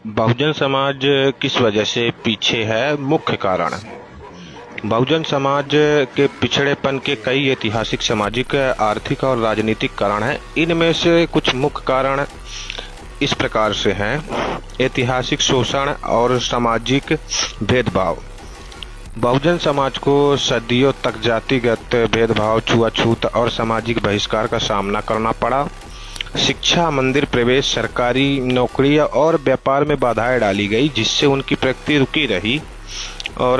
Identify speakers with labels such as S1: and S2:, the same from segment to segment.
S1: बहुजन समाज किस वजह से पीछे है? मुख्य कारण। बहुजन समाज के पिछड़ेपन के कई ऐतिहासिक, सामाजिक, आर्थिक और राजनीतिक कारण हैं। इनमें से कुछ मुख्य कारण इस प्रकार से हैं। ऐतिहासिक शोषण और सामाजिक भेदभाव। बहुजन समाज को सदियों तक जातिगत भेदभाव, छुआछूत और सामाजिक बहिष्कार का सामना करना पड़ा। शिक्षा, मंदिर प्रवेश, सरकारी नौकरी और व्यापार में बाधाएं डाली गई, जिससे उनकी प्रगति रुकी रही। और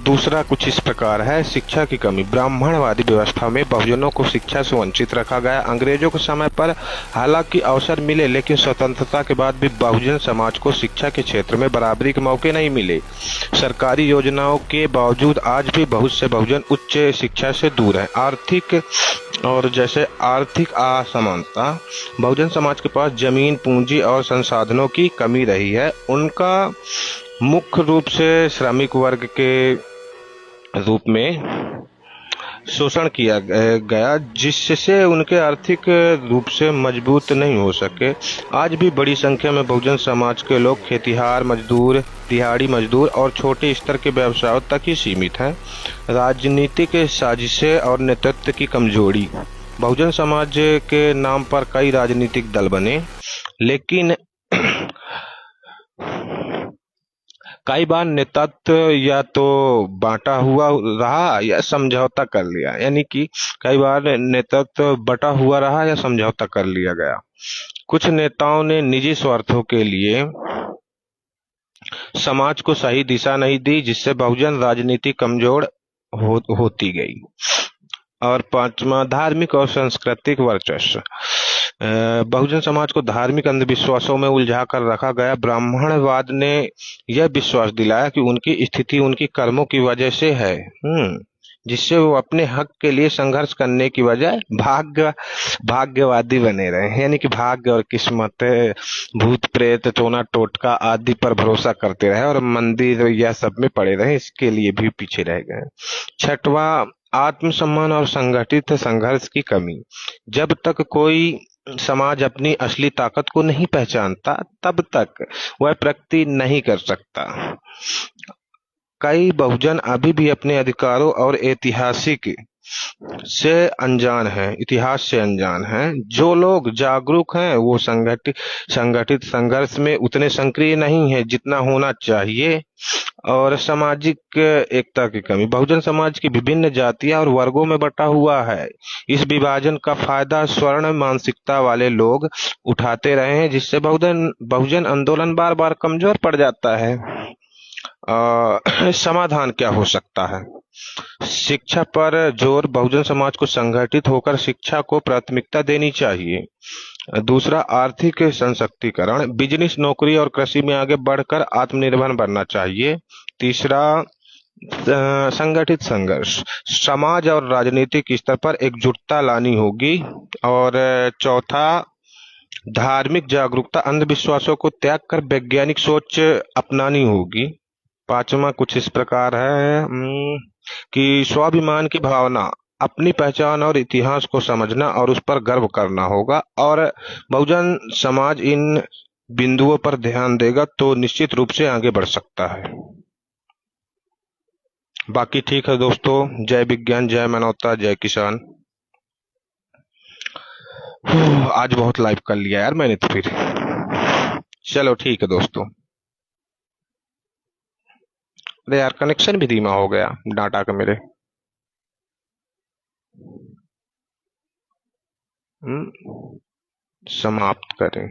S1: दूसरा कुछ इस प्रकार है। शिक्षा की कमी। ब्राह्मणवादी व्यवस्था में बहुजनों को शिक्षा से वंचित रखा गया। अंग्रेजों के समय पर हालांकि अवसर मिले, लेकिन स्वतंत्रता के बाद भी बहुजन समाज को शिक्षा के क्षेत्र में बराबरी के मौके नहीं मिले। सरकारी योजनाओं के बावजूद आज भी बहुत से बहुजन उच्च शिक्षा से दूर हैं। आर्थिक और जैसे आर्थिक असमानता। बहुजन समाज के पास जमीन, पूंजी और संसाधनों की कमी रही है। उनका मुख्य रूप से श्रमिक वर्ग के रूप में शोषण किया गया, जिससे उनके आर्थिक रूप से मजबूत नहीं हो सके। आज भी बड़ी संख्या में बहुजन समाज के लोग खेतिहार मजदूर, दिहाड़ी मजदूर और छोटे स्तर के व्यवसायों तक ही सीमित हैं। राजनीतिक साजिशें और नेतृत्व की कमजोरी। बहुजन समाज के नाम पर कई राजनीतिक दल बने, लेकिन कई बार नेतृत्व या तो बांटा हुआ रहा या समझौता कर लिया, यानी कि कई बार नेतृत्व बटा हुआ रहा या समझौता कर लिया गया। कुछ नेताओं ने निजी स्वार्थों के लिए समाज को सही दिशा नहीं दी, जिससे बहुजन राजनीति कमजोर होती गई। और पांचवा, धार्मिक और सांस्कृतिक वर्चस्व। बहुजन समाज को धार्मिक अंधविश्वासों में उलझा कर रखा गया। ब्राह्मणवाद ने यह विश्वास दिलाया कि उनकी स्थिति उनकी कर्मों की वजह से है, जिससे वो अपने हक के लिए संघर्ष करने की बजाय भाग्यवादी बने रहे, यानी कि भाग्य और किस्मत, भूत प्रेत, टोना टोटका आदि पर भरोसा करते रहे और मंदिर या सब में पड़े रहे, इसके लिए भी पीछे रह गए। छठवा, आत्मसम्मान और संगठित संघर्ष की कमी। जब तक कोई समाज अपनी असली ताकत को नहीं पहचानता, तब तक वह प्रगति नहीं कर सकता। कई बहुजन अभी भी अपने अधिकारों और इतिहास से अनजान हैं। जो लोग जागरूक हैं वो संगठित संघर्ष में उतने सक्रिय नहीं है जितना होना चाहिए। और सामाजिक एकता की कमी। बहुजन समाज की विभिन्न जातियां और वर्गों में बटा हुआ है। इस विभाजन का फायदा स्वर्ण मानसिकता वाले लोग उठाते रहे हैं, जिससे बहुजन आंदोलन बार बार कमजोर पड़ जाता है। समाधान क्या हो सकता है? शिक्षा पर जोर। बहुजन समाज को संगठित होकर शिक्षा को प्राथमिकता देनी चाहिए। दूसरा, आर्थिक सशक्तिकरण। बिजनेस, नौकरी और कृषि में आगे बढ़कर आत्मनिर्भर बनना चाहिए। तीसरा, संगठित संघर्ष। समाज और राजनीतिक स्तर पर एकजुटता लानी होगी। और चौथा, धार्मिक जागरूकता। अंधविश्वासों को त्याग कर वैज्ञानिक सोच अपनानी होगी। पांचवा कुछ इस प्रकार है कि स्वाभिमान की भावना। अपनी पहचान और इतिहास को समझना और उस पर गर्व करना होगा। और बहुजन समाज इन बिंदुओं पर ध्यान देगा तो निश्चित रूप से आगे बढ़ सकता है। बाकी ठीक है दोस्तों। जय विज्ञान, जय मानवता, जय किसान। आज बहुत लाइव कर लिया यार मैंने तो फिर। चलो ठीक है दोस्तों। अरे यार, कनेक्शन भी धीमा हो गया डाटा का मेरे। समाप्त करें।